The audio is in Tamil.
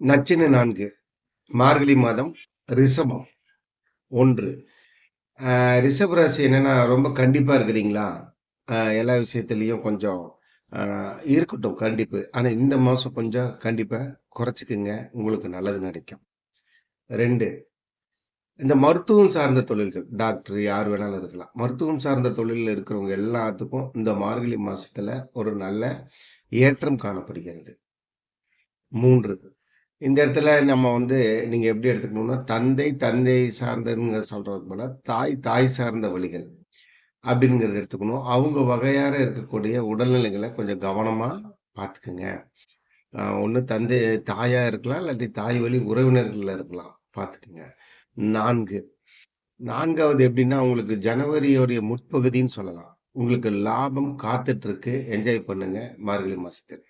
நச்சின 4 மார்கழி மாதம் ரிஷபம் 1. ரிஷப ராசி என்னன்னா, ரொம்ப கண்டிப்பா இருக்கிறீங்களா? எல்லா விஷயத்திலயும் கொஞ்சம் அ இருக்கட்டும் கண்டிப்பு. ஆனா இந்த மாசம் கொஞ்சம் கண்டிப்ப குறைச்சுக்குங்க. உங்களுக்கு நல்லது கிடைக்கும். 2. இந்த மருத்துவம் சார்ந்த தொழில்கள், டாக்டர் யார் வேணாலும் இருக்கலாம். மருத்துவம் சார்ந்த தொழில்ல இருக்கிறவங்க எல்லாத்துக்கும் இந்த மார்கழி மாசத்துல ஒரு நல்ல ஏற்றம் காணப்படுகிறது. 3. இந்த இடத்துல நம்ம வந்து நீங்க எப்படி எடுத்துக்கணும்னா, தந்தை, தந்தை சார்ந்தன்னு சொல்றது போல, தாய், தாய் சார்ந்த வழிகள் அப்படிங்கிறத எடுத்துக்கணும். அவங்க வகையார இருக்கக்கூடிய உடல்நிலைகள கொஞ்சம் கவனமா பார்த்துக்குங்க. ஒண்ணு தந்தை தாயா இருக்கலாம், இல்லாட்டி தாய் வழி உறவினர்கள்ல இருக்கலாம். பார்த்துக்குங்க. 4 4வது எப்படின்னா, உங்களுக்கு ஜனவரியோடைய முற்பகுதின்னு சொல்லலாம். உங்களுக்கு லாபம் காத்துட்டு இருக்கு. என்ஜாய் பண்ணுங்க மார்கழி மாசத்துல.